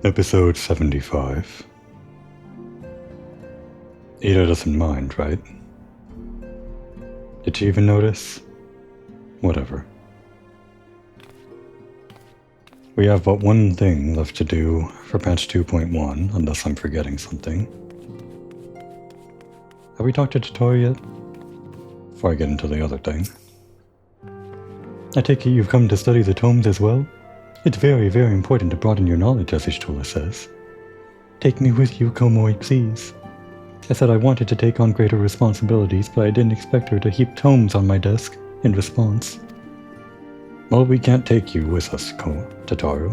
Episode 75. Ada doesn't mind, right? Did she even notice? Whatever. We have but one thing left to do for patch 2.1, unless I'm forgetting something. Have we talked to Totoro yet? Before I get into the other thing. I take it you've come to study the tomes as well? It's very, very important to broaden your knowledge, as Ishtula says. Take me with you, Komoi, please. I said I wanted to take on greater responsibilities, but I didn't expect her to heap tomes on my desk in response. Well, we can't take you with us, Totoro.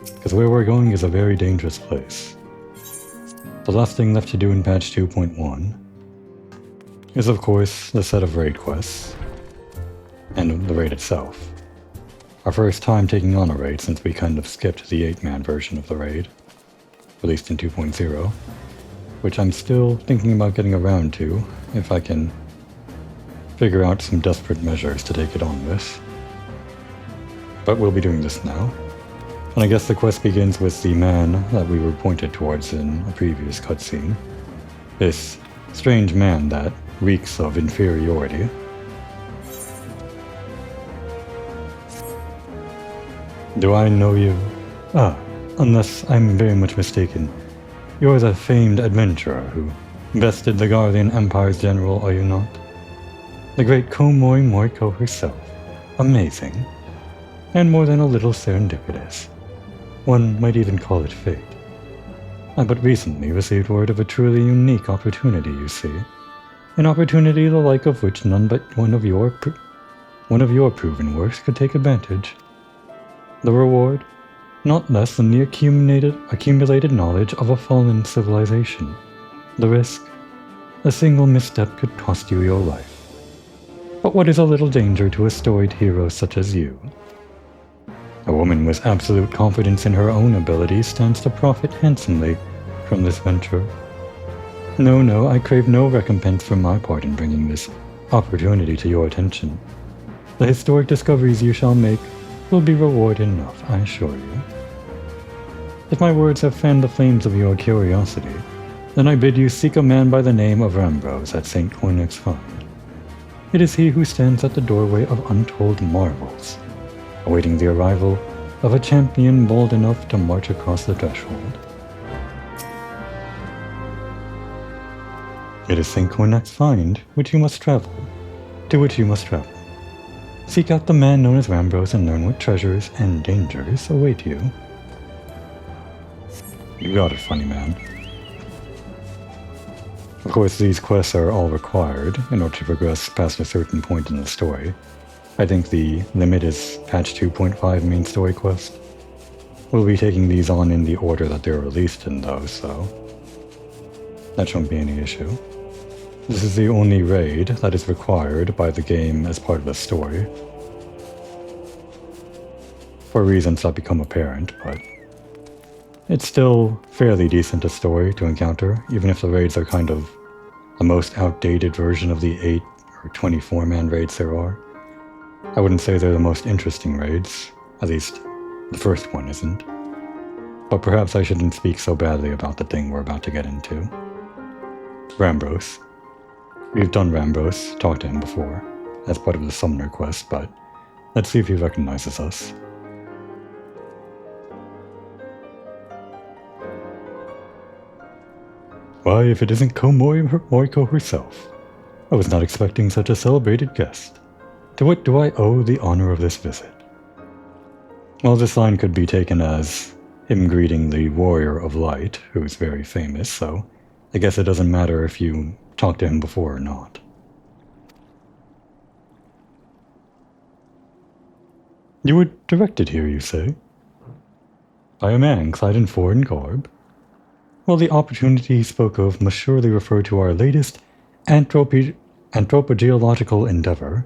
Because where we're going is a very dangerous place. The last thing left to do in patch 2.1 is, of course, the set of raid quests, and the raid itself. Our first time taking on a raid since we kind of skipped the 8-man version of the raid, released in 2.0, which I'm still thinking about getting around to, if I can figure out some desperate measures to take it on with. But we'll be doing this now. And I guess the quest begins with the man that we were pointed towards in a previous cutscene. This strange man that reeks of inferiority. Do I know you? Unless I'm very much mistaken. You're the famed adventurer who bested the Guardian Empire's general, are you not? The great Komoi Moriko herself. Amazing. And more than a little serendipitous. One might even call it fate. I but recently received word of a truly unique opportunity, you see. An opportunity the like of which none but one of your proven works could take advantage. The reward? Not less than the accumulated knowledge of a fallen civilization. The risk? A single misstep could cost you your life. But what is a little danger to a storied hero such as you? A woman with absolute confidence in her own abilities stands to profit handsomely from this venture. No, I crave no recompense for my part in bringing this opportunity to your attention. The historic discoveries you shall make will be reward enough, I assure you. If my words have fanned the flames of your curiosity, then I bid you seek a man by the name of Rambrose at St. Cornex's Find. It is he who stands at the doorway of untold marvels, awaiting the arrival of a champion bold enough to march across the threshold. It is St. Cornex's Find to which you must travel. Seek out the man known as Rambrose and learn what treasures and dangers await you. You got it, funny man. Of course, these quests are all required in order to progress past a certain point in the story. I think the limit is patch 2.5 main story quest. We'll be taking these on in the order that they're released in though, so that shouldn't be any issue. This is the only raid that is required by the game as part of the story, for reasons that become apparent, but it's still fairly decent a story to encounter, even if the raids are kind of the most outdated version of the 8 or 24-man raids there are. I wouldn't say they're the most interesting raids, at least the first one isn't. But perhaps I shouldn't speak so badly about the thing we're about to get into. Rambrose. We've done Rambrose, talked to him before, as part of the Summoner quest, but let's see if he recognizes us. Why, if it isn't Komoi Moriko herself. I was not expecting such a celebrated guest. To what do I owe the honor of this visit? Well, this line could be taken as him greeting the Warrior of Light, who's very famous, so I guess it doesn't matter if you talked to him before or not. You were directed here, you say? By a man clad in foreign garb? Well, the opportunity he spoke of must surely refer to our latest anthropogeological endeavor.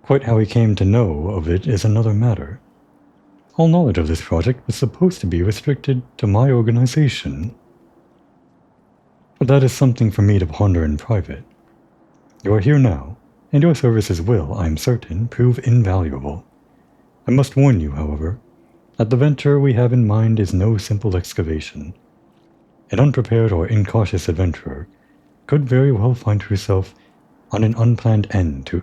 Quite how he came to know of it is another matter. All knowledge of this project was supposed to be restricted to my organization. But that is something for me to ponder in private. You are here now, and your services will, I am certain, prove invaluable. I must warn you, however, that the venture we have in mind is no simple excavation. An unprepared or incautious adventurer could very well find herself on an unplanned end to...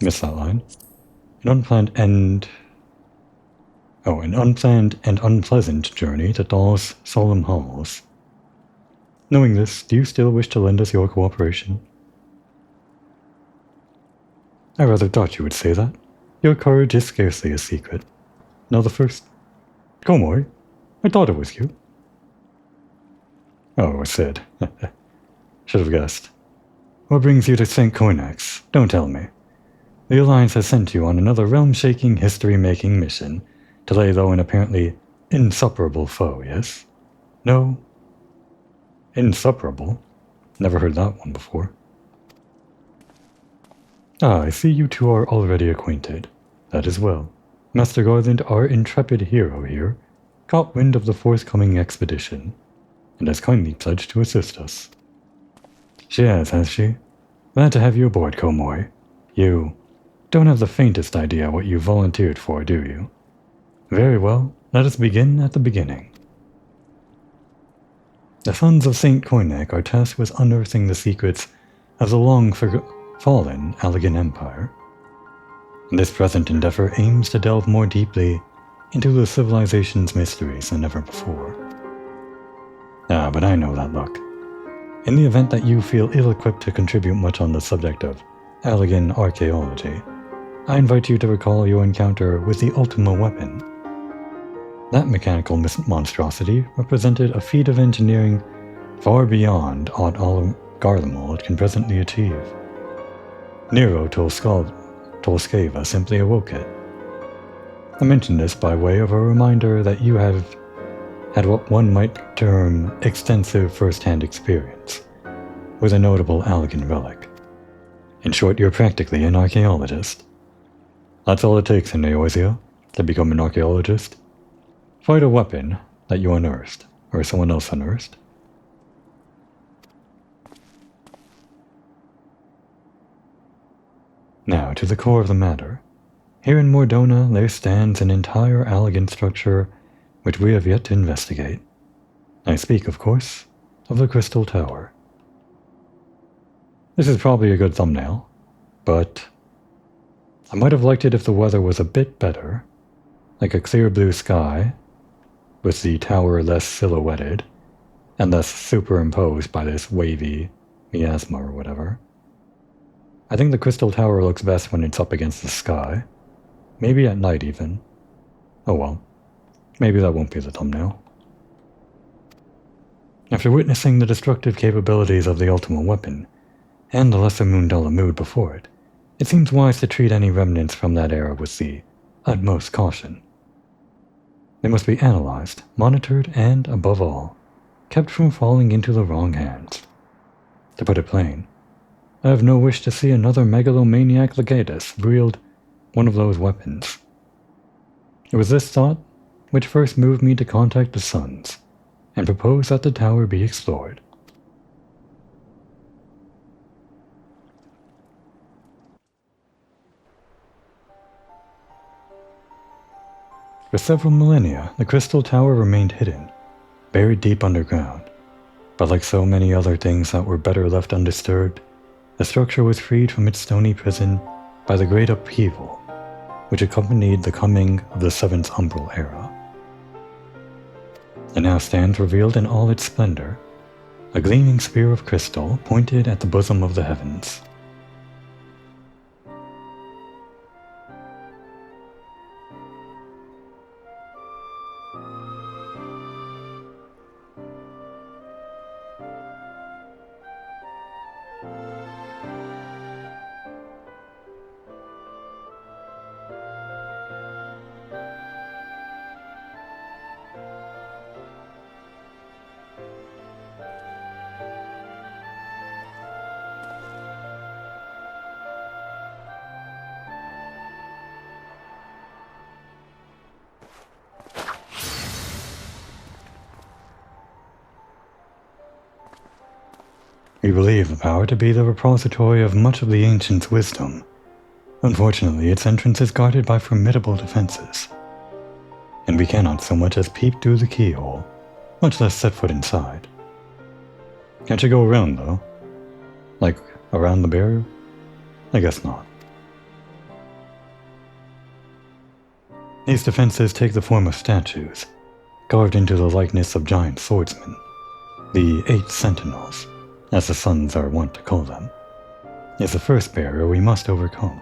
Missed that line. An unplanned and unpleasant journey to Thal's solemn halls. Knowing this, do you still wish to lend us your cooperation? I rather thought you would say that. Your courage is scarcely a secret. Now the first... Komori? I thought it was you. Oh, it was Sid. Should have guessed. What brings you to St. Koinex? Don't tell me. The Alliance has sent you on another realm-shaking, history-making mission to lay low an apparently insuperable foe, yes? No? Insuperable? Never heard that one before. Ah, I see you two are already acquainted. That is well. Master Garland, our intrepid hero here, caught wind of the forthcoming expedition, and has kindly pledged to assist us. She has she? Glad to have you aboard, Komori. You don't have the faintest idea what you volunteered for, do you? Very well, let us begin at the beginning. The Sons of St. Koinek are tasked with unearthing the secrets of the long-fallen Allegan Empire. This present endeavor aims to delve more deeply into the civilization's mysteries than ever before. Ah, but I know that look. In the event that you feel ill-equipped to contribute much on the subject of Allegan archaeology, I invite you to recall your encounter with the Ultima weapon. That mechanical monstrosity represented a feat of engineering far beyond aught Garlemald can presently achieve. Nero Tolskeva simply awoke it. I mention this by way of a reminder that you have had what one might term extensive first-hand experience with a notable Allegan relic. In short, you're practically an archaeologist. That's all it takes in Neosia to become an archaeologist. Find a weapon that you unearthed, or someone else unearthed. Now, to the core of the matter. Here in Mordona, there stands an entire Allegan structure which we have yet to investigate. I speak, of course, of the Crystal Tower. This is probably a good thumbnail, but I might have liked it if the weather was a bit better, like a clear blue sky, with the tower less silhouetted, and less superimposed by this wavy miasma or whatever. I think the Crystal Tower looks best when it's up against the sky. Maybe at night even. Oh well. Maybe that won't be the thumbnail. After witnessing the destructive capabilities of the Ultima weapon, and the Lesser Mundala mood before it, it seems wise to treat any remnants from that era with the utmost caution. They must be analyzed, monitored, and, above all, kept from falling into the wrong hands. To put it plain, I have no wish to see another megalomaniac legatus wield one of those weapons. It was this thought which first moved me to contact the Sons, and propose that the tower be explored. For several millennia, the Crystal Tower remained hidden, buried deep underground. But like so many other things that were better left undisturbed, the structure was freed from its stony prison by the great upheaval, which accompanied the coming of the Seventh Umbral Era. It now stands revealed in all its splendor, a gleaming sphere of crystal pointed at the bosom of the heavens. We believe the power to be the repository of much of the ancients' wisdom, Unfortunately, its entrance is guarded by formidable defenses, and we cannot so much as peep through the keyhole, much less set foot inside. Can't you go around, though? Like, around the barrier? I guess not. These defenses take the form of statues, carved into the likeness of giant swordsmen, the 8 Sentinels, as the Sons are wont to call them, is the first barrier we must overcome.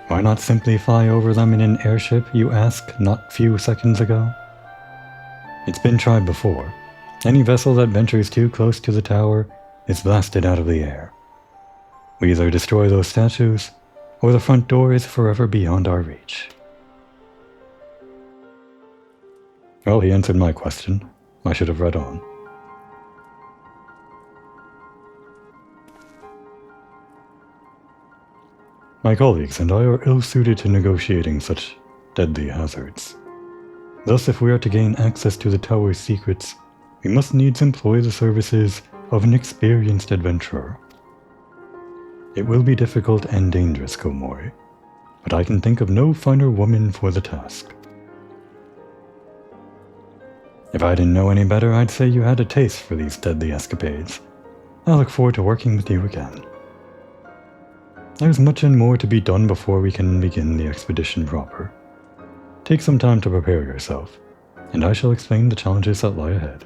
Why not simply fly over them in an airship, you ask, not few seconds ago? It's been tried before. Any vessel that ventures too close to the tower is blasted out of the air. We either destroy those statues, or the front door is forever beyond our reach. Well, he answered my question. I should have read on. My colleagues and I are ill-suited to negotiating such deadly hazards. Thus, if we are to gain access to the tower's secrets, we must needs employ the services of an experienced adventurer. It will be difficult and dangerous, Komori, but I can think of no finer woman for the task. If I didn't know any better, I'd say you had a taste for these deadly escapades. I look forward to working with you again. There's much and more to be done before we can begin the expedition proper. Take some time to prepare yourself, and I shall explain the challenges that lie ahead.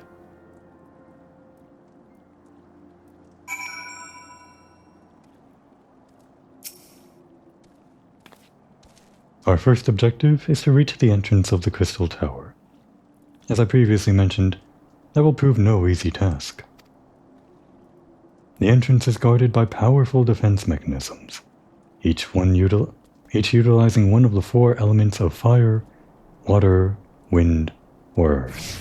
Our first objective is to reach the entrance of the Crystal Tower. As I previously mentioned, that will prove no easy task. The entrance is guarded by powerful defense mechanisms, each utilizing one of the 4 elements of fire, water, wind, or earth.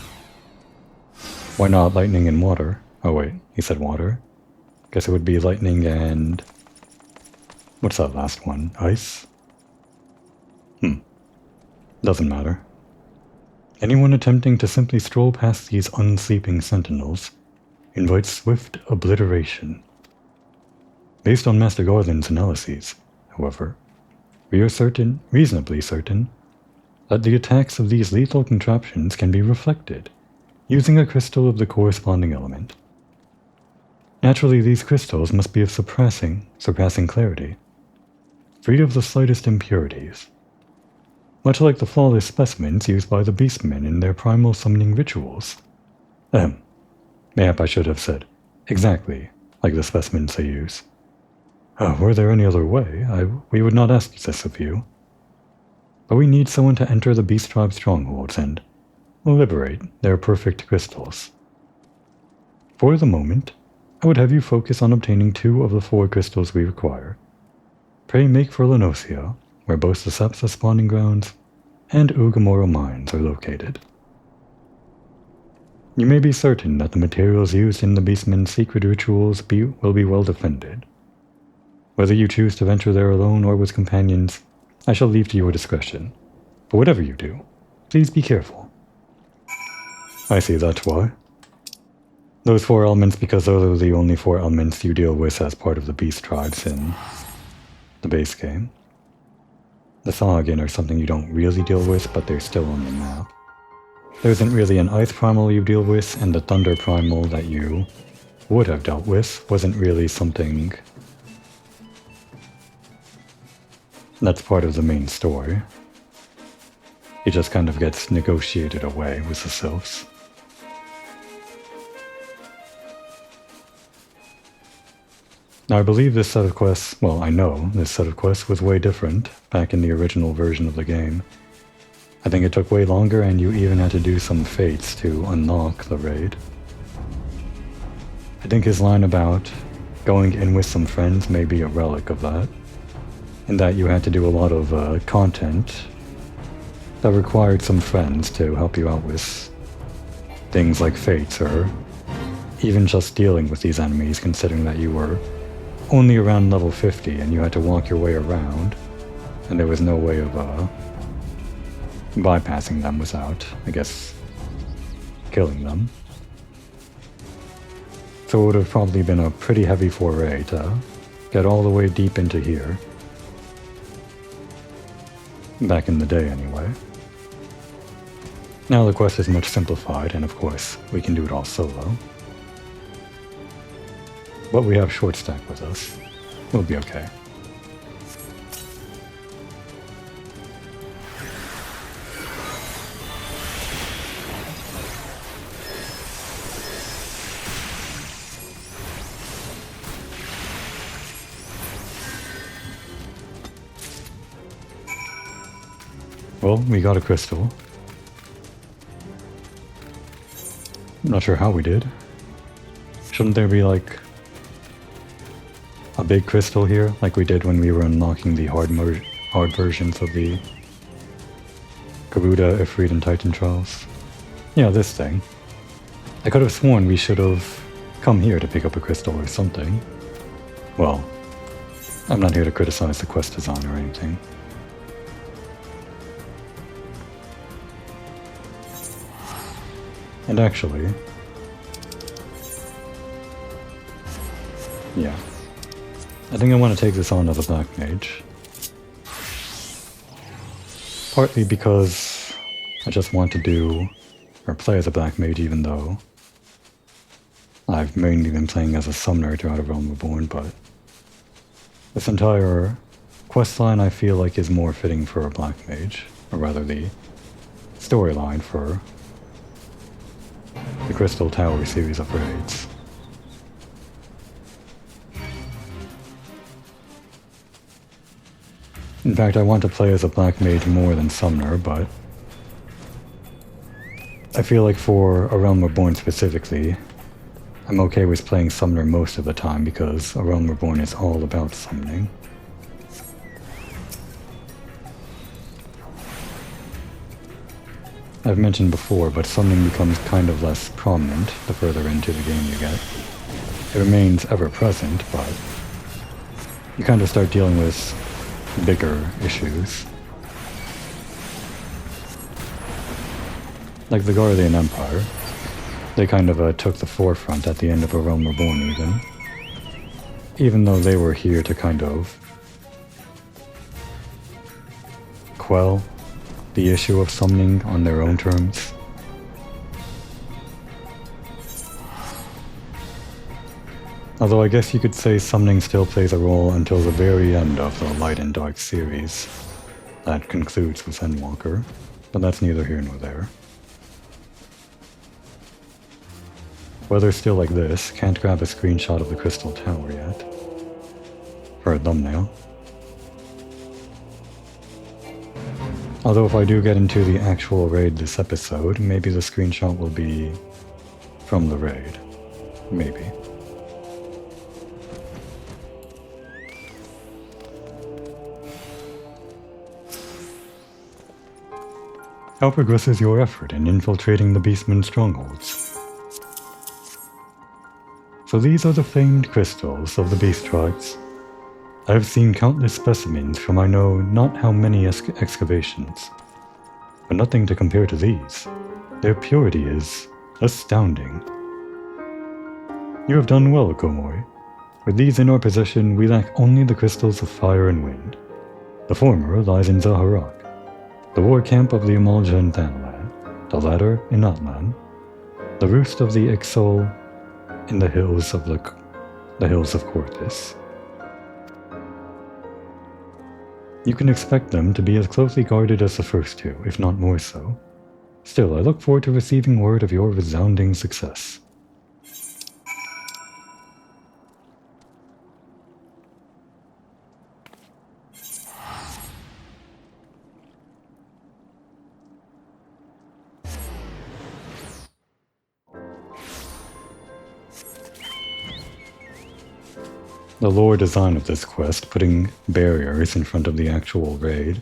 Why not lightning and water? Oh wait, he said water. Guess it would be lightning and... what's that last one? Ice? Doesn't matter. Anyone attempting to simply stroll past these unsleeping sentinels invites swift obliteration. Based on Master Garland's analyses, however, we are reasonably certain, that the attacks of these lethal contraptions can be reflected using a crystal of the corresponding element. Naturally, these crystals must be of surpassing clarity, free of the slightest impurities. Much like the flawless specimens used by the beastmen in their primal summoning rituals. Mayhap I should have said, exactly like the specimens they use. Were there any other way, we would not ask this of you. But we need someone to enter the Beast Tribe strongholds and liberate their perfect crystals. For the moment, I would have you focus on obtaining 2 of the 4 crystals we require. Pray make for Lenosia, where both the Sapsa spawning grounds and Ugamoro mines are located. You may be certain that the materials used in the Beastmen's secret rituals will be well defended. Whether you choose to venture there alone or with companions, I shall leave to your discretion. But whatever you do, please be careful. I see, that's why. Those 4 elements because those are the only 4 elements you deal with as part of the Beast Tribes in the base game. The Thagin are something you don't really deal with, but they're still on the map. There isn't really an Ice Primal you deal with, and the Thunder Primal that you would have dealt with wasn't really something that's part of the main story. It just kind of gets negotiated away with the Sylphs. Now I believe this set of quests, well I know this set of quests was way different back in the original version of the game. I think it took way longer and you even had to do some fates to unlock the raid. I think his line about going in with some friends may be a relic of that, in that you had to do a lot of content that required some friends to help you out with things like fates or even just dealing with these enemies, considering that you were only around level 50 and you had to walk your way around and there was no way of bypassing them without, I guess, killing them. So it would have probably been a pretty heavy foray to get all the way deep into here. Back in the day, anyway. Now the quest is much simplified, and of course, we can do it all solo. But we have short stack with us. We'll be okay. Well, we got a crystal. I'm not sure how we did. Shouldn't there be like a big crystal here, like we did when we were unlocking the hard versions of the Garuda, Ifrit, and Titan trials? Yeah, this thing. I could have sworn we should have come here to pick up a crystal or something. Well, I'm not here to criticize the quest design or anything. And actually, yeah, I think I want to take this on as a Black Mage. Partly because I just want to do, or play as a Black Mage, even though I've mainly been playing as a Summoner throughout A Realm Reborn, but this entire questline I feel like is more fitting for a Black Mage, or rather the storyline for the Crystal Tower series of raids. In fact, I want to play as a Black Mage more than Summoner, but I feel like for A Realm Reborn specifically, I'm okay with playing Summoner most of the time because A Realm Reborn is all about summoning. I've mentioned before, but summoning becomes kind of less prominent the further into the game you get. It remains ever present, but you kind of start dealing with bigger issues. Like the Guardian Empire, they kind of took the forefront at the end of A Realm Reborn even though they were here to kind of quell the issue of summoning on their own terms. Although I guess you could say summoning still plays a role until the very end of the Light and Dark series. That concludes with Endwalker, but that's neither here nor there. Weather's still like this, can't grab a screenshot of the Crystal Tower yet. For a thumbnail. Although if I do get into the actual raid this episode, maybe the screenshot will be from the raid. Maybe. How progresses your effort in infiltrating the Beastman's strongholds? So these are the famed crystals of the Beast Tribes. I have seen countless specimens from I know not how many excavations, but nothing to compare to these. Their purity is astounding. You have done well, Komoi. With these in our possession, we lack only the crystals of fire and wind. The former lies in Zaharak, the war camp of the Amalja in Thanalan, the latter in Atlan, the roost of the Ixol in the hills of Corthus. You can expect them to be as closely guarded as the first two, if not more so. Still, I look forward to receiving word of your resounding success. The lore design of this quest, putting barriers in front of the actual raid,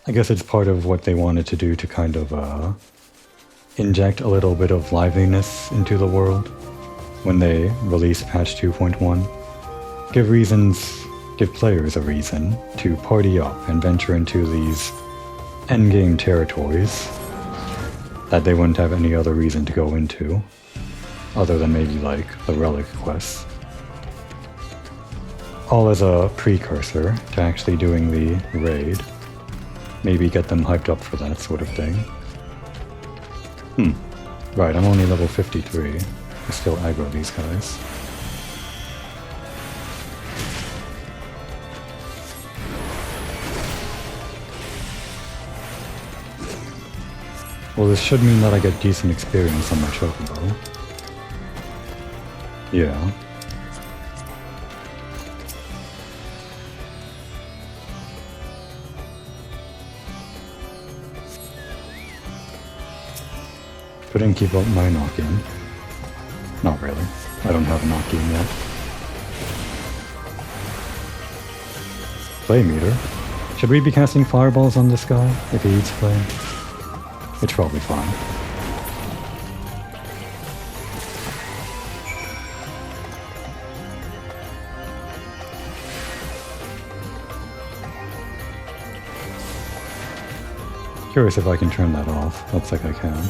I guess it's part of what they wanted to do to kind of inject a little bit of liveliness into the world when they release patch 2.1. Give players a reason to party up and venture into these endgame territories that they wouldn't have any other reason to go into, other than maybe like the relic quests. All as a precursor to actually doing the raid. Maybe get them hyped up for that sort of thing. Right, I'm only level 53. I still aggro these guys. Well, this should mean that I get decent experience on my chocobo. Yeah. Couldn't keep up my knock-in. Not really. I don't have a knock-in yet. Flame meter. Should we be casting fireballs on this guy if he eats flame? It's probably fine. Curious if I can turn that off. Looks like I can.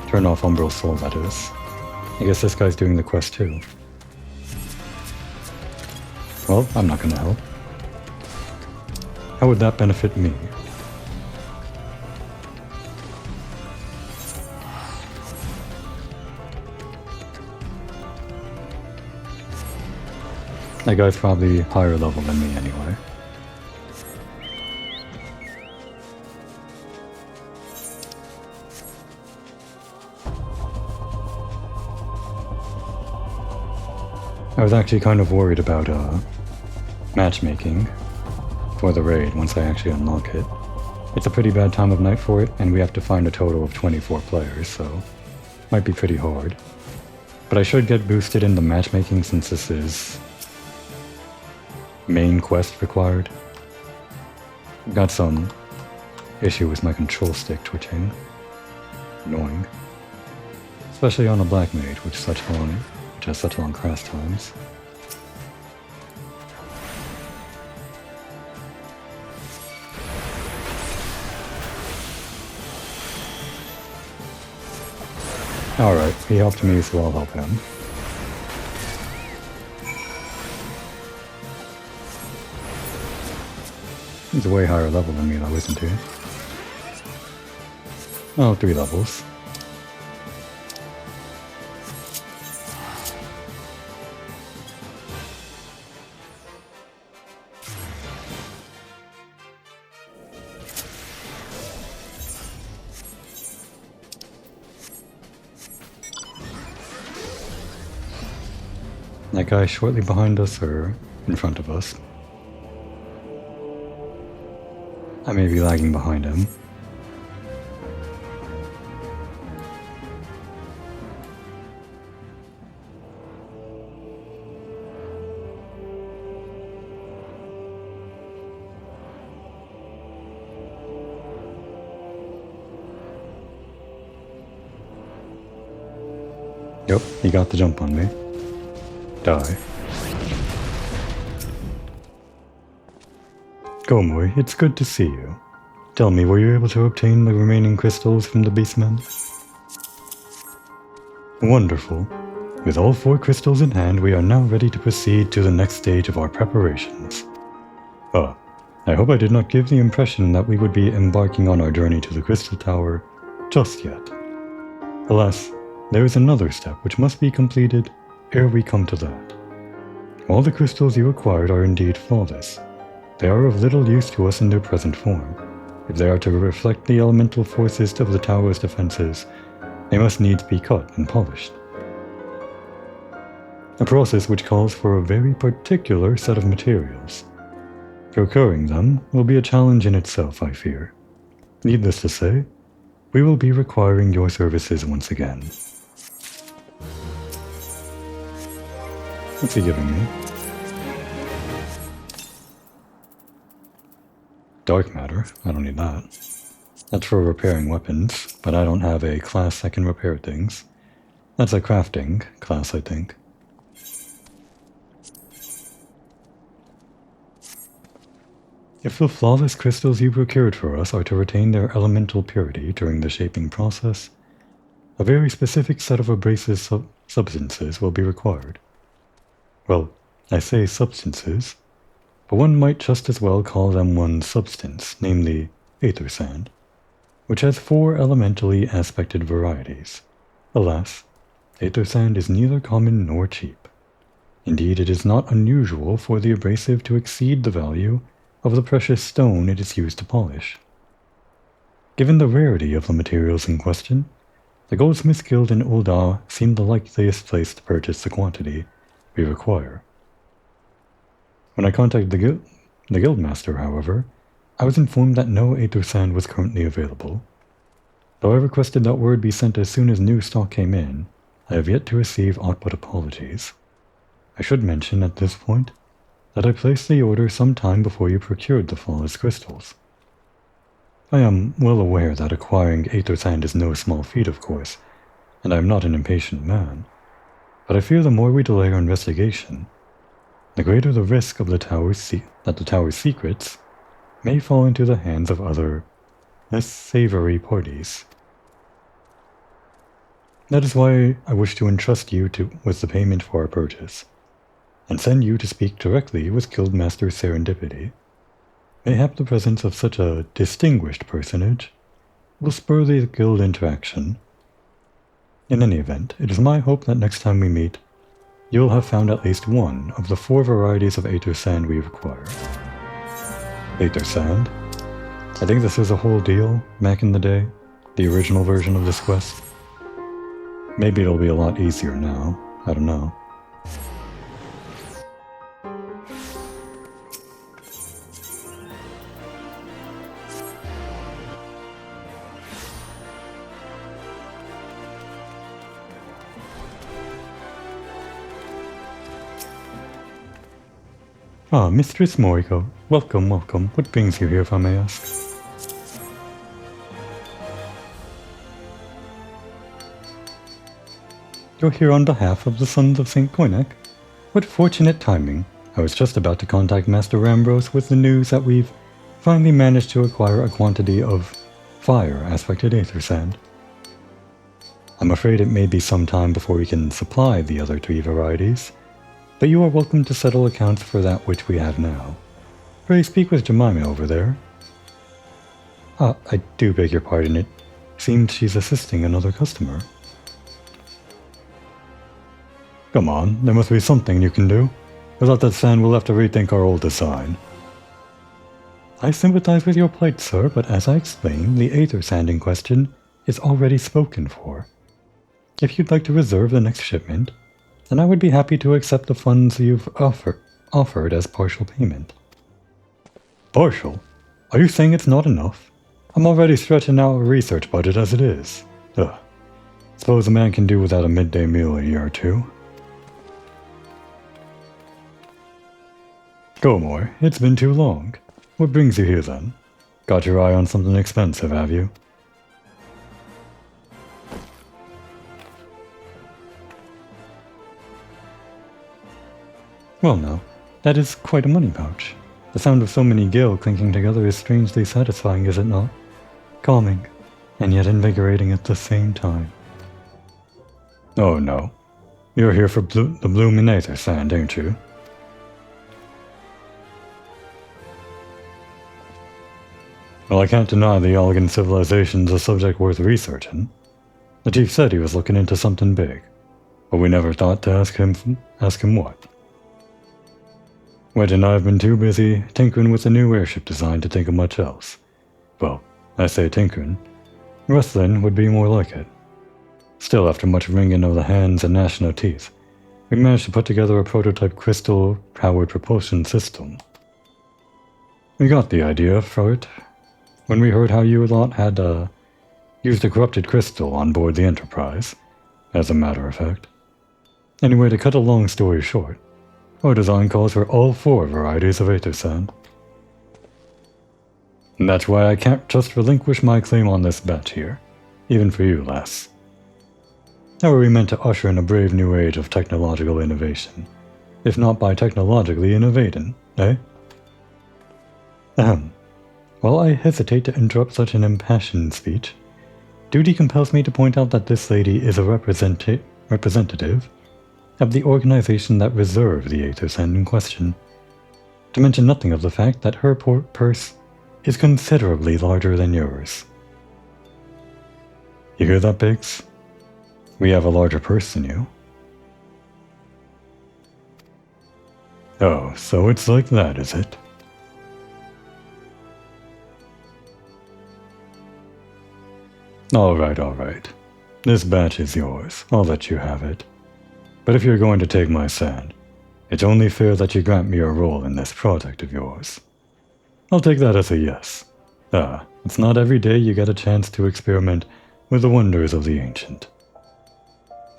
Turn off Umbral Soul, that is. I guess this guy's doing the quest too. Well, I'm not gonna help. How would that benefit me? That guy's probably higher level than me anyway. I was actually kind of worried about matchmaking for the raid once I actually unlock it. It's a pretty bad time of night for it, and we have to find a total of 24 players, so might be pretty hard. But I should get boosted in the matchmaking since this is main quest required. I've got some issue with my control stick twitching. Annoying. Especially on a black mage, which has such long cast times. Alright, he helped me, so I'll help him. He's a way higher level than me though, isn't he? Oh, 3 levels. That guy shortly behind us or in front of us. I may be lagging behind him. Yep, he got the jump on me. Die. Gomoy, it's good to see you. Tell me, were you able to obtain the remaining crystals from the beastmen? Wonderful. With all 4 crystals in hand, we are now ready to proceed to the next stage of our preparations. I hope I did not give the impression that we would be embarking on our journey to the Crystal Tower just yet. Alas, there is another step which must be completed ere we come to that. All the crystals you acquired are indeed flawless. They are of little use to us in their present form. If they are to reflect the elemental forces of the tower's defenses, they must needs be cut and polished. A process which calls for a very particular set of materials. Procuring them will be a challenge in itself, I fear. Needless to say, we will be requiring your services once again. What's he giving me? Dark matter? I don't need that. That's for repairing weapons, but I don't have a class that can repair things. That's a crafting class, I think. If the flawless crystals you procured for us are to retain their elemental purity during the shaping process, a very specific set of abrasive substances will be required. Well, I say substances, but one might just as well call them one substance, namely aether sand, which has 4 elementally aspected varieties. Alas, aether sand is neither common nor cheap. Indeed, it is not unusual for the abrasive to exceed the value of the precious stone it is used to polish. Given the rarity of the materials in question, the Goldsmiths Guild in Ul'dah seemed the likeliest place to purchase the quantity we require. When I contacted the Guildmaster, however, I was informed that no aether sand was currently available. Though I requested that word be sent as soon as new stock came in, I have yet to receive aught but apologies. I should mention at this point that I placed the order some time before you procured the flawless crystals. I am well aware that acquiring aether sand is no small feat, of course, and I am not an impatient man, but I fear the more we delay our investigation, the greater the risk of that the tower's secrets may fall into the hands of other, less savory parties. That is why I wish to entrust you with the payment for our purchase, and send you to speak directly with Guildmaster Serendipity. Mayhap the presence of such a distinguished personage will spur the guild interaction. In any event, it is my hope that next time we meet, you will have found at least one of the 4 varieties of aether sand we require. Aether sand? I think this was a whole deal back in the day, the original version of this quest. Maybe it'll be a lot easier now, I don't know. Ah, Mistress Moriko, welcome, welcome. What brings you here, if I may ask? You're here on behalf of the Sons of St. Koinek? What fortunate timing. I was just about to contact Master Rambros with the news that we've finally managed to acquire a quantity of fire-aspected aether sand. I'm afraid it may be some time before we can supply the other 3 varieties, but you are welcome to settle accounts for that which we have now. Pray speak with Jemima over there. Ah, I do beg your pardon, it seems she's assisting another customer. Come on, there must be something you can do. Without that sand, we'll have to rethink our old design. I sympathize with your plight, sir, but as I explained, the aether sand in question is already spoken for. If you'd like to reserve the next shipment, then I would be happy to accept the funds you've offered as partial payment. Partial? Are you saying it's not enough? I'm already stretching out a research budget as it is. Ugh. Suppose a man can do without a midday meal a year or 2. Go, Moore. It's been too long. What brings you here, then? Got your eye on something expensive, have you? Well now, that is quite a money pouch. The sound of so many gil clinking together is strangely satisfying, is it not? Calming, and yet invigorating at the same time. Oh no. You're here for the bloomin' aether sand, ain't you? Well, I can't deny the Elegant Civilization's a subject worth researching. The chief said he was looking into something big, but we never thought to ask him what. Wedge and I have been too busy tinkering with the new airship design to think of much else. Well, I say tinkering. Wrestling would be more like it. Still, after much wringing of the hands and gnashing of teeth, we managed to put together a prototype crystal-powered propulsion system. We got the idea for it when we heard how you lot had used a corrupted crystal on board the Enterprise, as a matter of fact. Anyway, to cut a long story short, our design calls for all 4 varieties of aether sand. And that's why I can't just relinquish my claim on this batch here, even for you, lass. How are we meant to usher in a brave new age of technological innovation, if not by technologically innovating, eh? Ahem. While I hesitate to interrupt such an impassioned speech, duty compels me to point out that this lady is a representative of the organization that reserved the Aether Sand in question, to mention nothing of the fact that her purse is considerably larger than yours. You hear that, Biggs? We have a larger purse than you. Oh, so it's like that, is it? Alright. This batch is yours. I'll let you have it. But if you're going to take my sand, it's only fair that you grant me a role in this project of yours. I'll take that as a yes. It's not every day you get a chance to experiment with the wonders of the ancient.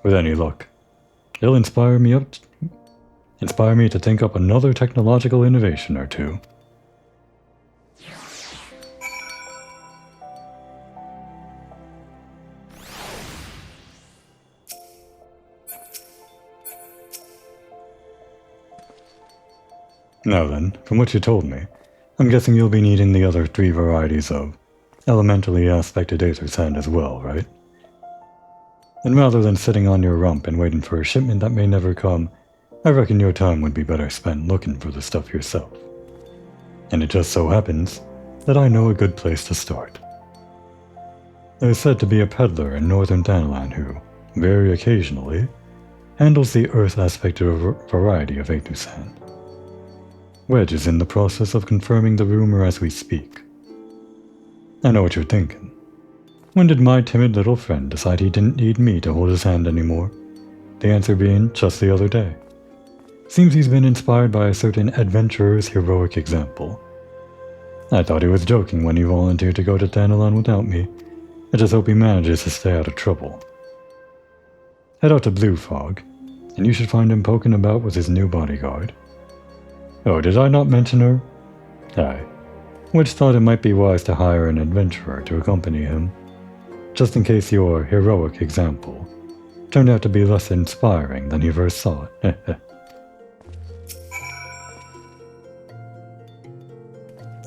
With any luck, it'll inspire me to think up another technological innovation or two. Now then, from what you told me, I'm guessing you'll be needing the other 3 varieties of elementally aspected Aether Sand as well, right? And rather than sitting on your rump and waiting for a shipment that may never come, I reckon your time would be better spent looking for the stuff yourself. And it just so happens that I know a good place to start. There's said to be a peddler in northern Thanalan who, very occasionally, handles the earth aspected variety of Aether Sand. Wedge is in the process of confirming the rumor as we speak. I know what you're thinking. When did my timid little friend decide he didn't need me to hold his hand anymore? The answer being just the other day. Seems he's been inspired by a certain adventurer's heroic example. I thought he was joking when he volunteered to go to Thanalan without me. I just hope he manages to stay out of trouble. Head out to Blue Fog, and you should find him poking about with his new bodyguard. Oh, did I not mention her? Aye. Wedge thought it might be wise to hire an adventurer to accompany him, just in case your heroic example turned out to be less inspiring than he first thought.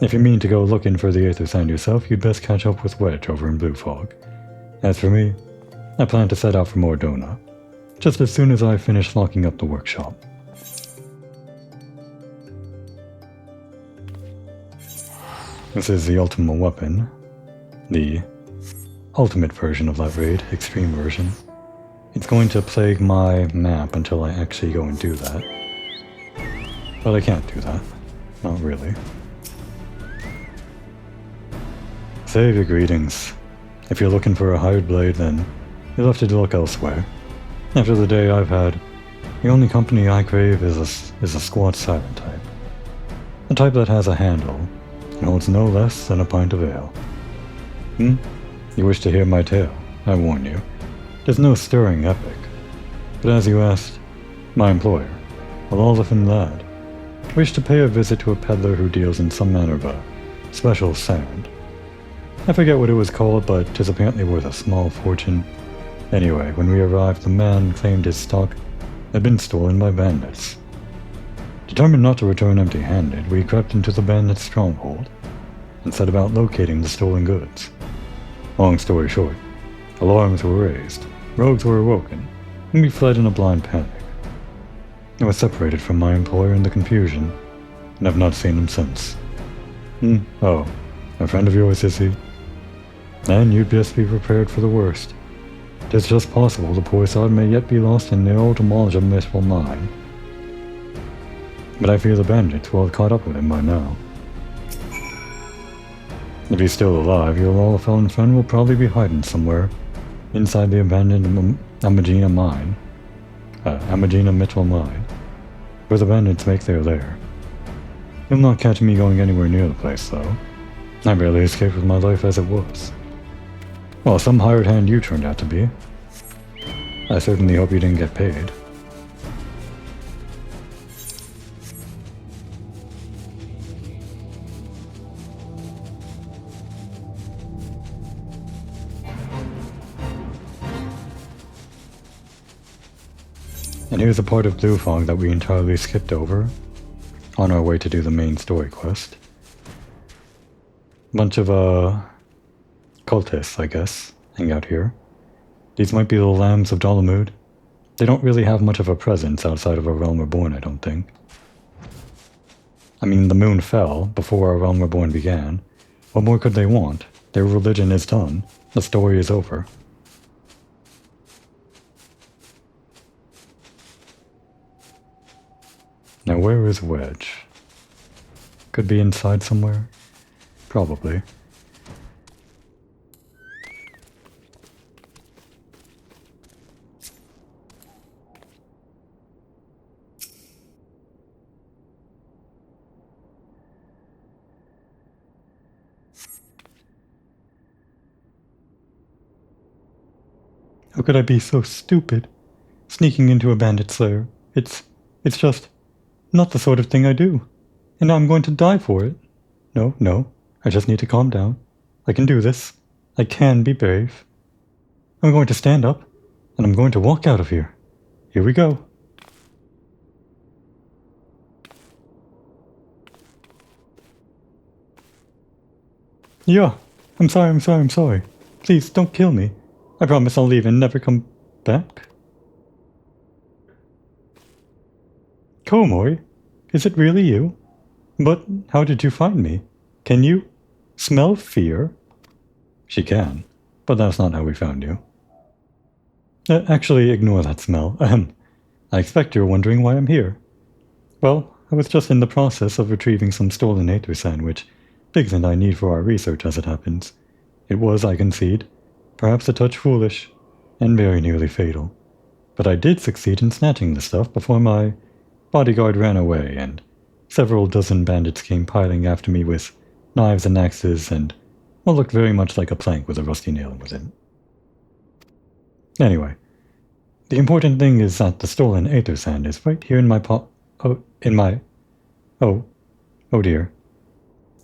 If you mean to go looking for the Aether Sand yourself, you'd best catch up with Wedge over in Blue Fog. As for me, I plan to set out for Mordona, just as soon as I finish locking up the workshop. This is the Ultima weapon, the ultimate version of that raid, extreme version. It's going to plague my map until I actually go and do that. But I can't do that. Not really. Save your greetings. If you're looking for a hired blade, then you'll have to look elsewhere. After the day I've had, the only company I crave is a squat silent type. A type that has a handle and holds no less than a pint of ale. You wish to hear my tale, I warn you. There's no stirring epic. But as you asked, my employer, a law-loving lad, wished to pay a visit to a peddler who deals in some manner of a special sand. I forget what it was called, but 'tis apparently worth a small fortune. Anyway, when we arrived, the man claimed his stock had been stolen by bandits. Determined not to return empty-handed, we crept into the bandits' stronghold and set about locating the stolen goods. Long story short, alarms were raised, rogues were awoken, and we fled in a blind panic. I was separated from my employer in the confusion, and have not seen him since. Oh, a friend of yours, is he? Then you'd best be prepared for the worst. 'Tis just possible the poor sod may yet be lost in the etymology mystical mine. But I fear the bandits will have caught up with him by now. If he's still alive, your law-felon friend will probably be hiding somewhere inside the abandoned Amagina mine. Amagina Mitchell mine, where the bandits make their lair. You'll not catch me going anywhere near the place, though. I barely escaped with my life as it was. Well, some hired hand you turned out to be. I certainly hope you didn't get paid. And here's a part of Blue Fog that we entirely skipped over on our way to do the main story quest. Bunch of, cultists, I guess, hang out here. These might be the Lambs of Dalamud. They don't really have much of a presence outside of a Realm Reborn, I don't think. I mean, the moon fell before our Realm Reborn began. What more could they want? Their religion is done. The story is over. Now where is Wedge? Could be inside somewhere? Probably. How could I be so stupid? Sneaking into a bandit's lair. It's just not the sort of thing I do. And now I'm going to die for it. No. I just need to calm down. I can do this. I can be brave. I'm going to stand up, and I'm going to walk out of here. Here we go. Yeah, I'm sorry. Please, don't kill me. I promise I'll leave and never come back. Komori, is it really you? But how did you find me? Can you smell fear? She can, but that's not how we found you. Actually, ignore that smell. I expect you're wondering why I'm here. Well, I was just in the process of retrieving some stolen aether sand, which Biggs and I need for our research as it happens. It was, I concede, perhaps a touch foolish, and very nearly fatal. But I did succeed in snatching the stuff before my bodyguard ran away, and several dozen bandits came piling after me with knives and axes and what looked very much like a plank with a rusty nail within. Anyway, the important thing is that the stolen aether sand is right here in my Oh dear.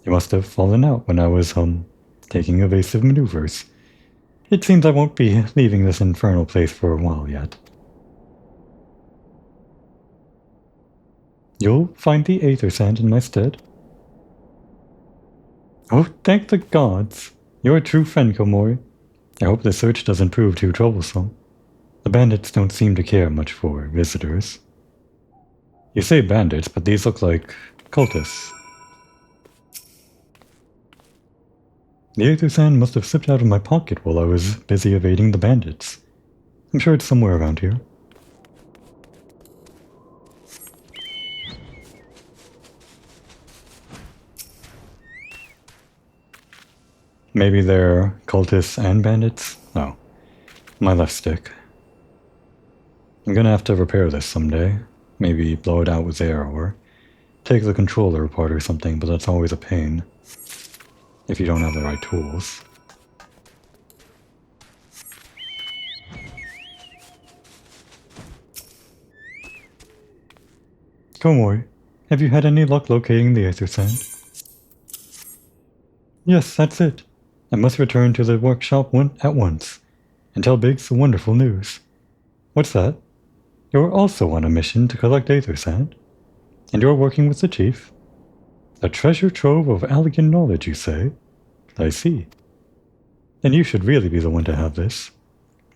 You must have fallen out when I was, taking evasive maneuvers. It seems I won't be leaving this infernal place for a while yet. You'll find the aether sand in my stead. Oh, thank the gods. You're a true friend, Komori. I hope the search doesn't prove too troublesome. The bandits don't seem to care much for visitors. You say bandits, but these look like cultists. The aether sand must have slipped out of my pocket while I was busy evading the bandits. I'm sure it's somewhere around here. Maybe they're cultists and bandits? No. My left stick. I'm gonna have to repair this someday. Maybe blow it out with air or take the controller apart or something, but that's always a pain. If you don't have the right tools. Komori, have you had any luck locating the aether sand? Yes, that's it. I must return to the workshop at once, and tell Biggs the wonderful news. What's that? You're also on a mission to collect aether sand? And you're working with the chief? A treasure trove of elegant knowledge, you say? I see. Then you should really be the one to have this.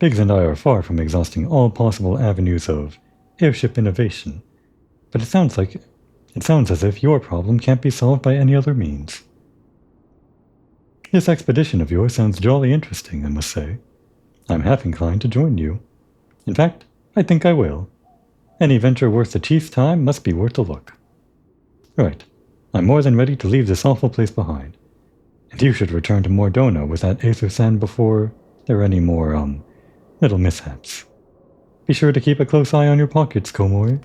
Biggs and I are far from exhausting all possible avenues of airship innovation, but it sounds as if your problem can't be solved by any other means. This expedition of yours sounds jolly interesting, I must say. I'm half inclined to join you. In fact, I think I will. Any venture worth the chief's time must be worth a look. Right. I'm more than ready to leave this awful place behind. And you should return to Mordona with that aether sand before there are any more, little mishaps. Be sure to keep a close eye on your pockets, Komori.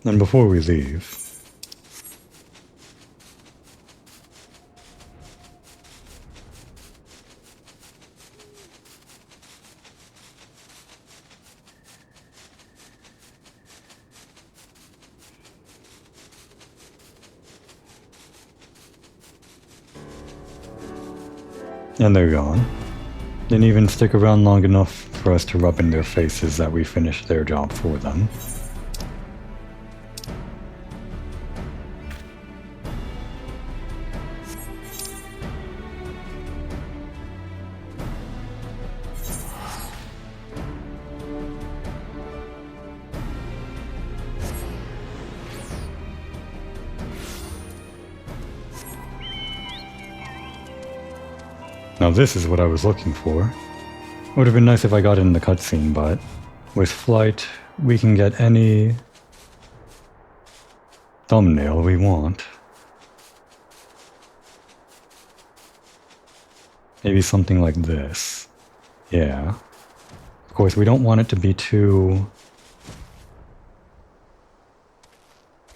And before we leave... And they're gone. Didn't even stick around long enough for us to rub in their faces that we finished their job for them. Now this is what I was looking for. Would have been nice if I got it in the cutscene, but with flight, we can get any thumbnail we want. Maybe something like this. Yeah. Of course, we don't want it to be too...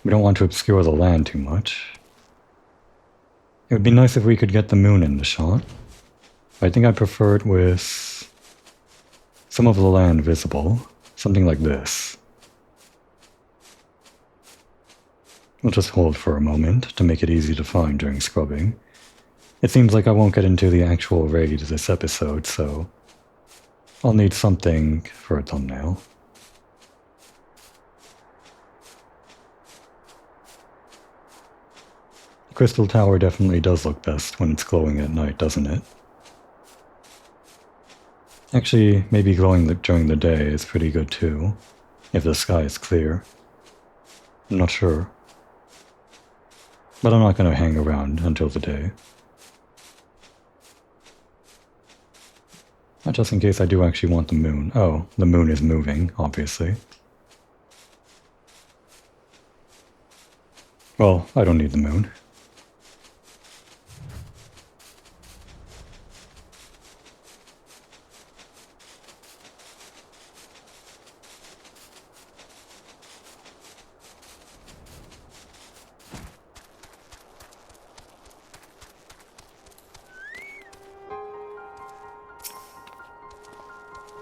We don't want to obscure the land too much. It would be nice if we could get the moon in the shot. I think I prefer it with some of the land visible. Something like this. We'll just hold for a moment to make it easy to find during scrubbing. It seems like I won't get into the actual raid this episode, so I'll need something for a thumbnail. The Crystal Tower definitely does look best when it's glowing at night, doesn't it? Actually, maybe glowing during the day is pretty good too, if the sky is clear. I'm not sure. But I'm not going to hang around until the day. Just in case I do actually want the moon. Oh, the moon is moving, obviously. Well, I don't need the moon.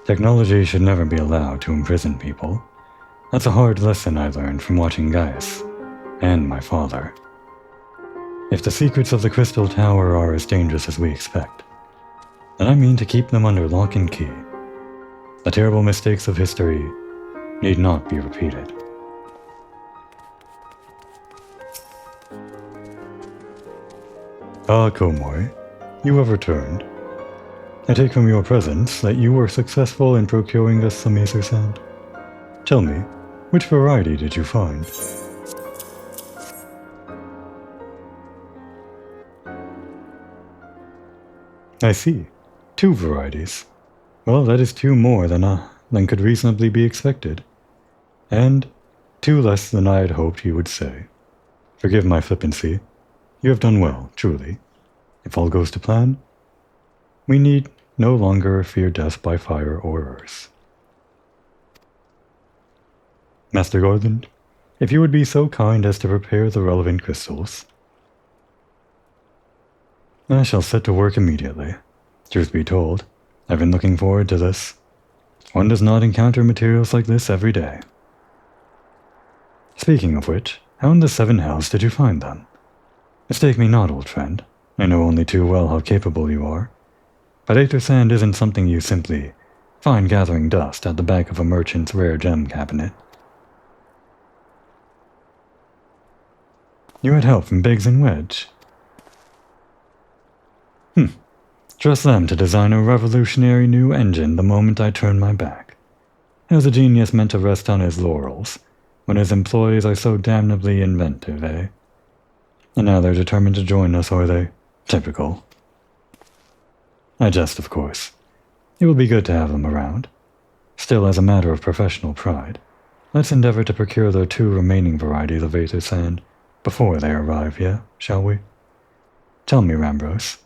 Technology should never be allowed to imprison people. That's a hard lesson I learned from watching Gaius, and my father. If the secrets of the Crystal Tower are as dangerous as we expect, then I mean to keep them under lock and key. The terrible mistakes of history need not be repeated. Ah, Komoi, you have returned. I take from your presence that you were successful in procuring us some aether sand. Tell me, which variety did you find? I see. 2 varieties. Well, that is 2 more than could reasonably be expected. And 2 less than I had hoped you would say. Forgive my flippancy. You have done well, truly. If all goes to plan, we need no longer fear death by fire or earth. Master Garland, if you would be so kind as to prepare the relevant crystals. I shall set to work immediately. Truth be told, I've been looking forward to this. One does not encounter materials like this every day. Speaking of which, how in the 7 hells did you find them? Mistake me not, old friend. I know only too well how capable you are. But aether sand isn't something you simply find gathering dust at the back of a merchant's rare gem cabinet. You had help from Biggs and Wedge. Trust them to design a revolutionary new engine the moment I turn my back. How's a genius meant to rest on his laurels when his employees are so damnably inventive, eh? And now they're determined to join us, are they? Typical. I jest, of course. It will be good to have them around. Still, as a matter of professional pride, let's endeavor to procure the 2 remaining varieties of aether sand before they arrive, yeah, shall we? Tell me, Rambros,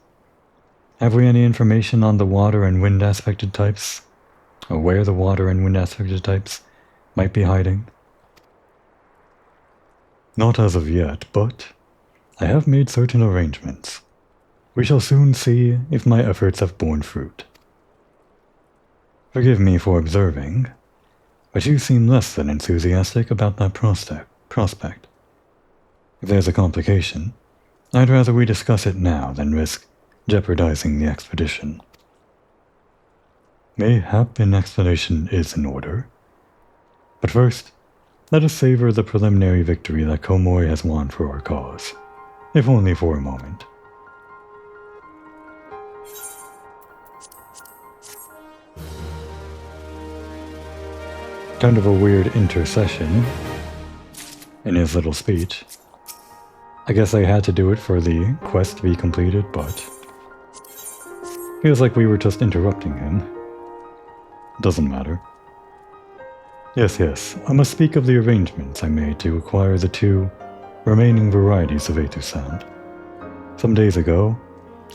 have we any information on the water and wind aspected types? Or where the water and wind aspected types might be hiding? Not as of yet, but I have made certain arrangements. We shall soon see if my efforts have borne fruit. Forgive me for observing, but you seem less than enthusiastic about that prospect. If there's a complication, I'd rather we discuss it now than risk jeopardizing the expedition. Mayhap an explanation is in order. But first, let us savor the preliminary victory that Komoi has won for our cause, if only for a moment. Kind of a weird intercession in his little speech. I guess I had to do it for the quest to be completed, but Feels like we were just interrupting him. Doesn't matter. Yes, I must speak of the arrangements I made to acquire the 2 remaining varieties of Aether Sand. Some days ago,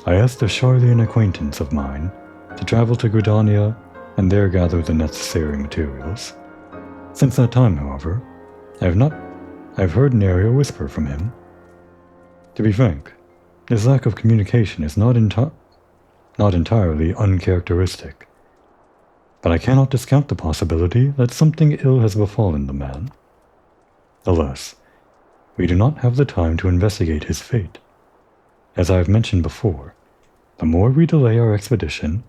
I asked a Charlian acquaintance of mine to travel to Gridania and there gather the necessary materials. Since that time, however, I've heard nary a whisper from him. To be frank, this lack of communication is not entirely uncharacteristic, but I cannot discount the possibility that something ill has befallen the man. Alas, we do not have the time to investigate his fate. As I have mentioned before, the more we delay our expedition,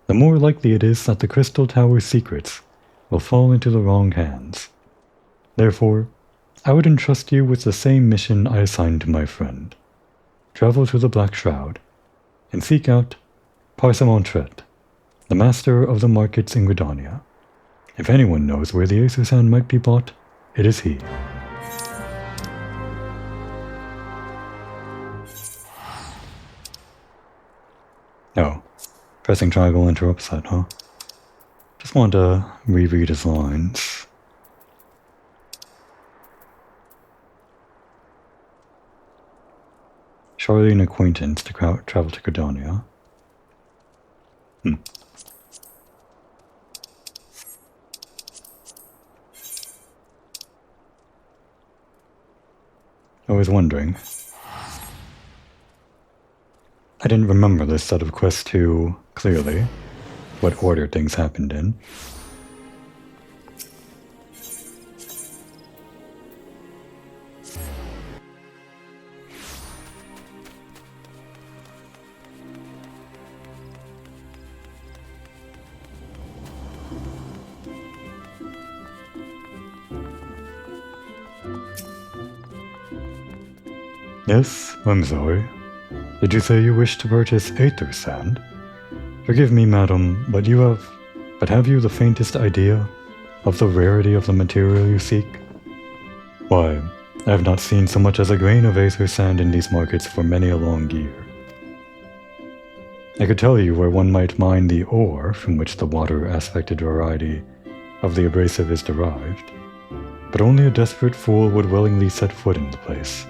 the more likely it is that the Crystal Tower's secrets will fall into the wrong hands. Therefore, I would entrust you with the same mission I assigned to my friend. Travel to the Black Shroud, and seek out Parsamon-Tret, the master of the markets in Gridania. If anyone knows where the Aether Sand might be bought, it is he. Oh, pressing triangle interrupts that, huh? Just want to reread his lines. Charlian acquaintance to travel to Gridania. I was wondering. I didn't remember this set of quests too clearly, what order things happened in. Yes, I'm sorry. Did you say you wish to purchase Aether Sand? Forgive me, madam, but have you the faintest idea of the rarity of the material you seek? Why, I have not seen so much as a grain of Aether Sand in these markets for many a long year. I could tell you where one might mine the ore from which the water-aspected variety of the abrasive is derived, but only a desperate fool would willingly set foot in the place.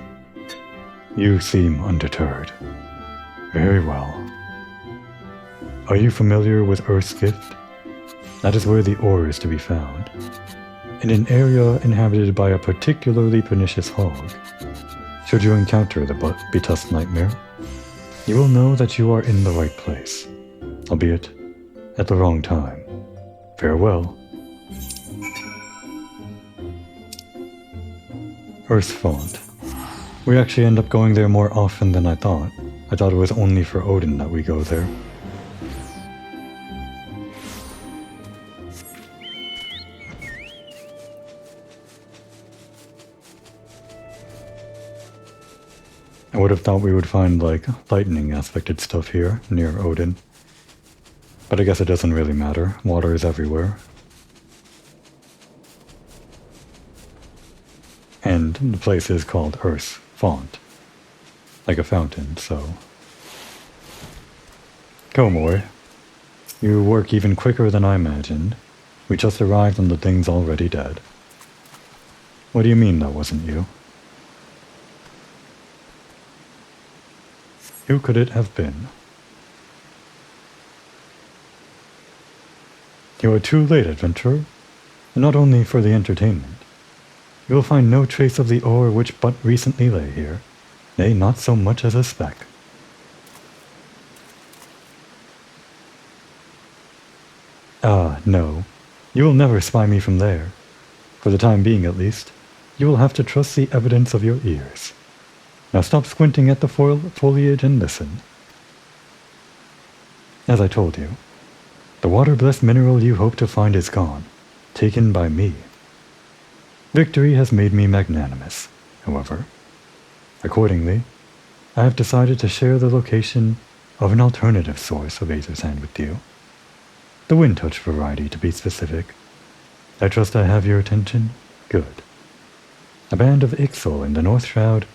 You seem undeterred. Very well. Are you familiar with Earth's Gift? That is where the ore is to be found. In an area inhabited by a particularly pernicious hog. Should you encounter the betussed nightmare, you will know that you are in the right place, albeit at the wrong time. Farewell. Earth's Font. We actually end up going there more often than I thought. I thought it was only for Odin that we go there. I would have thought we would find, like, lightning aspected stuff here, near Odin. But I guess it doesn't really matter. Water is everywhere. And the place is called Earth's Font. Like a fountain, so... Komor, you work even quicker than I imagined. We just arrived and the thing's already dead. What do you mean that wasn't you? Who could it have been? You are too late, adventurer, and not only for the entertainment. You will find no trace of the ore which but recently lay here, nay, not so much as a speck. Ah, no, you will never spy me from there. For the time being, at least, you will have to trust the evidence of your ears. Now stop squinting at the foliage and listen. As I told you, the water-blessed mineral you hope to find is gone, taken by me. Victory has made me magnanimous, however. Accordingly, I have decided to share the location of an alternative source of Aether Sand with you. The Wind Touch variety, to be specific. I trust I have your attention? Good. A band of Ixal in the North Shroud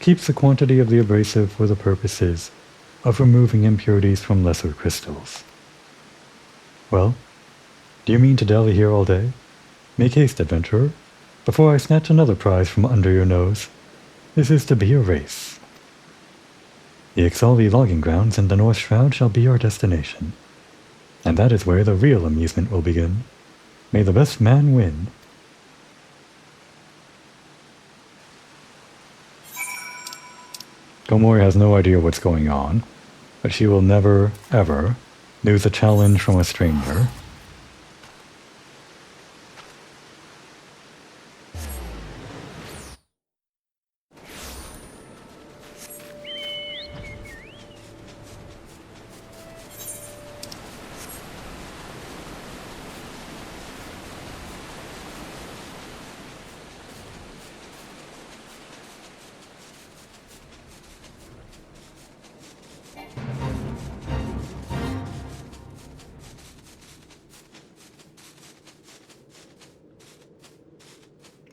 keeps the quantity of the abrasive for the purposes of removing impurities from lesser crystals. Well, do you mean to dally here all day? Make haste, adventurer, before I snatch another prize from under your nose. This is to be a race. The XIV logging grounds and the North Shroud shall be our destination, and that is where the real amusement will begin. May the best man win. Komori has no idea what's going on, but she will never, ever lose a challenge from a stranger.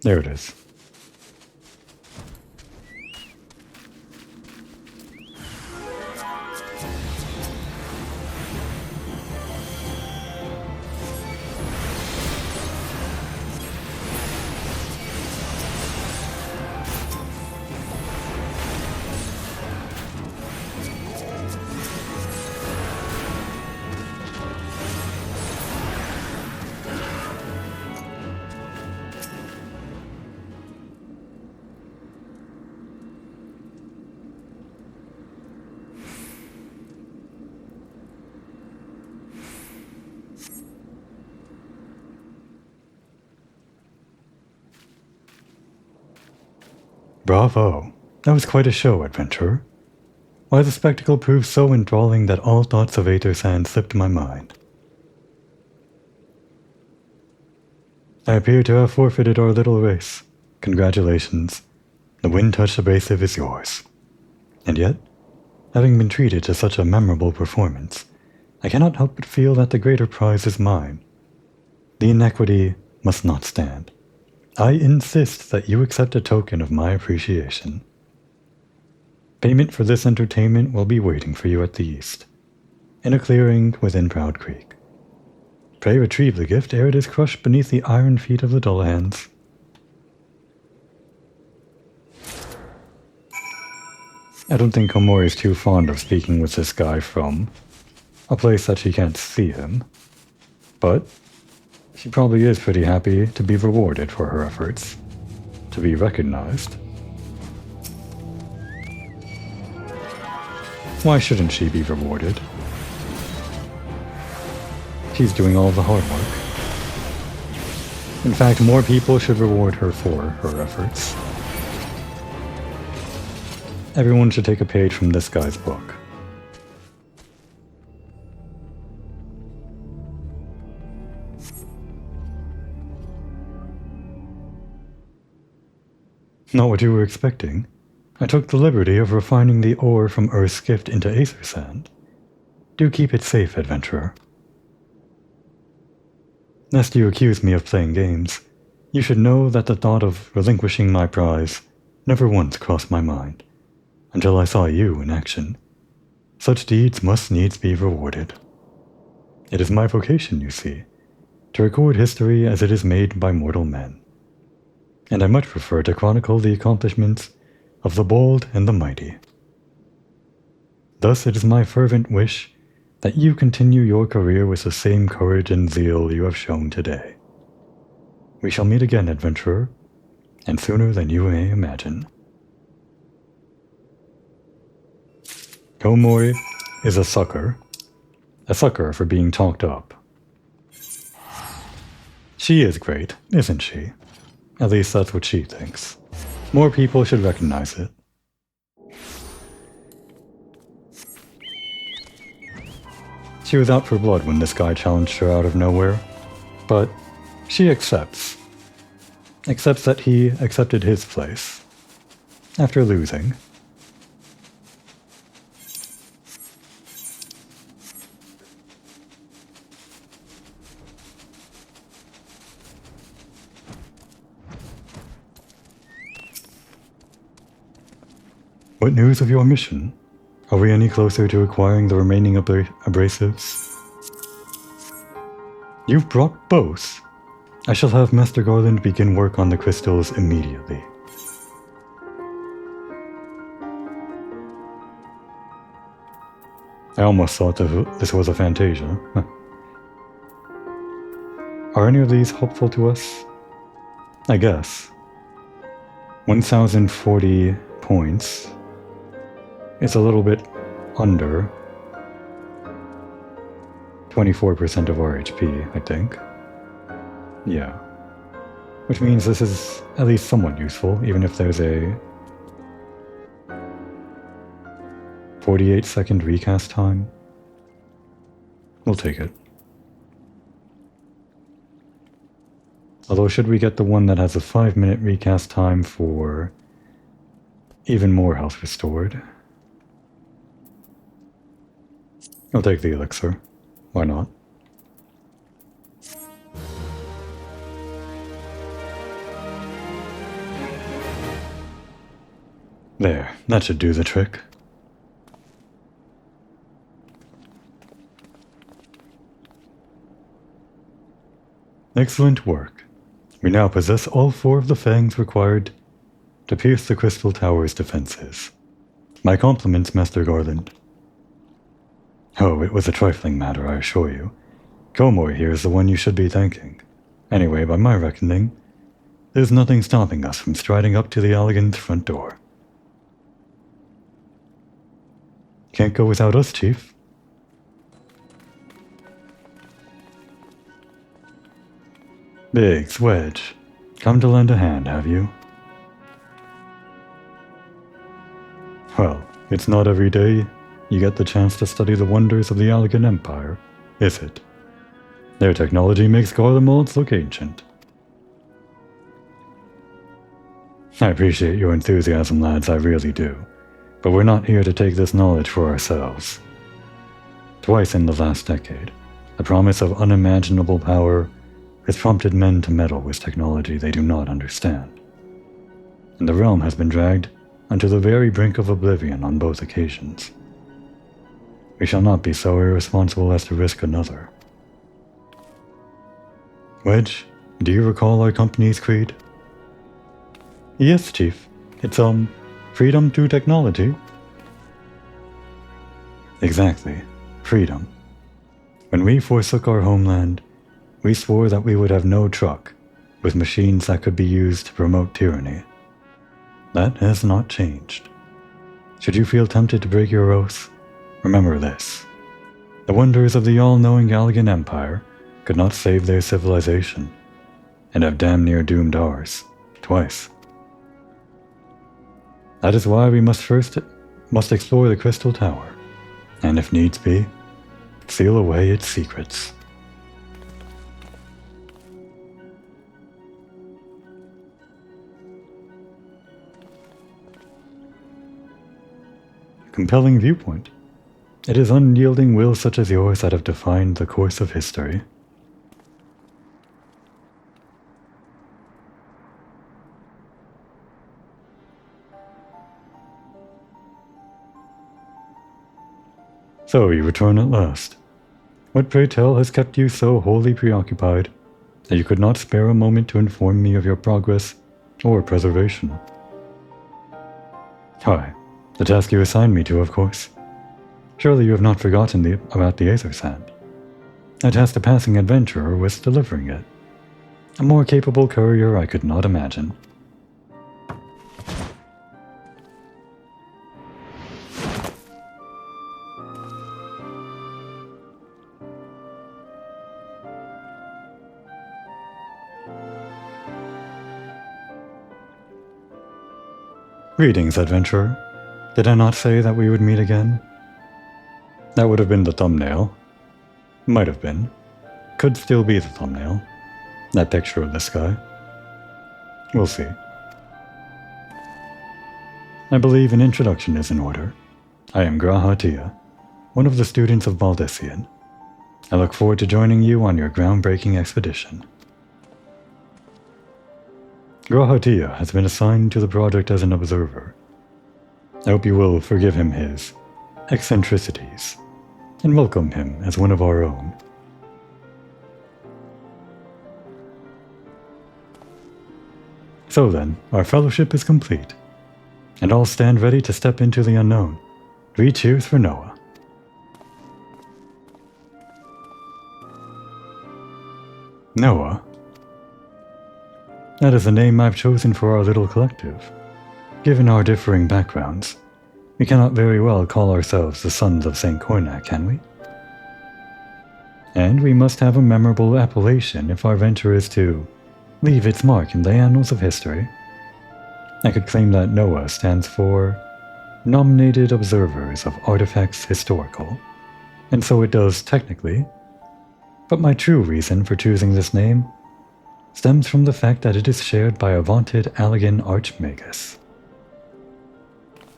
There it is. Bravo! That was quite a show, adventurer. Why, the spectacle proved so enthralling that all thoughts of Aether-Sand slipped my mind. I appear to have forfeited our little race. Congratulations. The wind-touched abrasive is yours. And yet, having been treated to such a memorable performance, I cannot help but feel that the greater prize is mine. The inequity must not stand. I insist that you accept a token of my appreciation. Payment for this entertainment will be waiting for you at the east, in a clearing within Proud Creek. Pray retrieve the gift ere it is crushed beneath the iron feet of the Dullahans. I don't think Komori is too fond of speaking with this guy from a place that she can't see him, but she probably is pretty happy to be rewarded for her efforts, to be recognized. Why shouldn't she be rewarded? She's doing all the hard work. In fact, more people should reward her for her efforts. Everyone should take a page from this guy's book. Not what you were expecting. I took the liberty of refining the ore from Earth's gift into Aether-Sand. Do keep it safe, adventurer. Lest you accuse me of playing games, you should know that the thought of relinquishing my prize never once crossed my mind, until I saw you in action. Such deeds must needs be rewarded. It is my vocation, you see, to record history as it is made by mortal men. And I much prefer to chronicle the accomplishments of the bold and the mighty. Thus it is my fervent wish that you continue your career with the same courage and zeal you have shown today. We shall meet again, adventurer, and sooner than you may imagine. Komori is a sucker for being talked up. She is great, isn't she? At least that's what she thinks. More people should recognize it. She was out for blood when this guy challenged her out of nowhere, but she accepts. Accepts that he accepted his place. After losing. What news of your mission? Are we any closer to acquiring the remaining abrasives? You've brought both? I shall have Master Garland begin work on the crystals immediately. I almost thought this was a Fantasia. Huh. Are any of these helpful to us? I guess. 1040 points. It's a little bit under 24% of our HP, I think. Yeah. Which means this is at least somewhat useful, even if there's a 48-second recast time. We'll take it. Although should we get the one that has a 5-minute recast time for even more health restored? I'll take the elixir. Why not? There, that should do the trick. Excellent work. We now possess all 4 of the fangs required to pierce the Crystal Tower's defenses. My compliments, Master Garland. Oh, it was a trifling matter, I assure you. Komor here is the one you should be thanking. Anyway, by my reckoning, there's nothing stopping us from striding up to the Allegan's front door. Can't go without us, Chief. Biggs, Wedge, come to lend a hand, have you? Well, it's not every day you get the chance to study the wonders of the Allegan Empire, is it? Their technology makes Garlemald's look ancient. I appreciate your enthusiasm, lads, I really do. But we're not here to take this knowledge for ourselves. Twice in the last decade, the promise of unimaginable power has prompted men to meddle with technology they do not understand. And the realm has been dragged onto the very brink of oblivion on both occasions. We shall not be so irresponsible as to risk another. Wedge, do you recall our company's creed? Yes, Chief. It's, freedom through technology. Exactly. Freedom. When we forsook our homeland, we swore that we would have no truck with machines that could be used to promote tyranny. That has not changed. Should you feel tempted to break your oath, remember this. The wonders of the all-knowing Allegan Empire could not save their civilization, and have damn near doomed ours, twice. That is why we must explore the Crystal Tower, and if needs be, seal away its secrets. Compelling viewpoint. It is unyielding will such as yours that have defined the course of history. So you return at last. What, pray tell, has kept you so wholly preoccupied that you could not spare a moment to inform me of your progress or preservation? Hi. The task you assigned me to, of course. Surely you have not forgotten about the Aether Sand. I tasked a passing adventurer with delivering it. A more capable courier I could not imagine. Greetings, adventurer. Did I not say that we would meet again? That would have been the thumbnail. Might have been. Could still be the thumbnail. That picture of this guy. We'll see. I believe an introduction is in order. I am Graha Tia, one of the students of Baldessian. I look forward to joining you on your groundbreaking expedition. Graha Tia has been assigned to the project as an observer. I hope you will forgive him his eccentricities, and welcome him as one of our own. So then, our fellowship is complete, and all stand ready to step into the unknown. 3 cheers for Noah. Noah? That is the name I've chosen for our little collective. Given our differing backgrounds, we cannot very well call ourselves the Sons of St. Cornac, can we? And we must have a memorable appellation if our venture is to leave its mark in the annals of history. I could claim that Noah stands for Nominated Observers of Artifacts Historical, and so it does technically, but my true reason for choosing this name stems from the fact that it is shared by a vaunted Allegan Archmagus.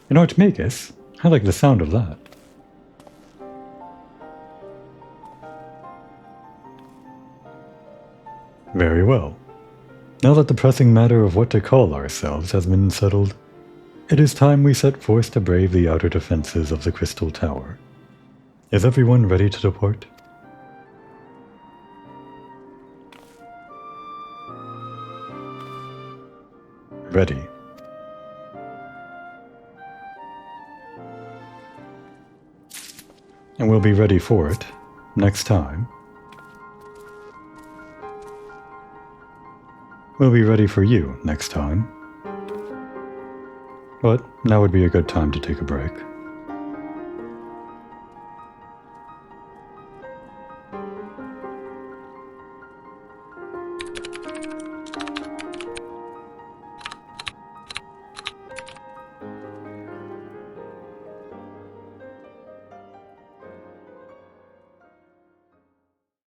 An Archmagus? I like the sound of that. Very well. Now that the pressing matter of what to call ourselves has been settled, it is time we set forth to brave the outer defenses of the Crystal Tower. Is everyone ready to depart? Ready. And we'll be ready for it next time. We'll be ready for you next time. But now would be a good time to take a break.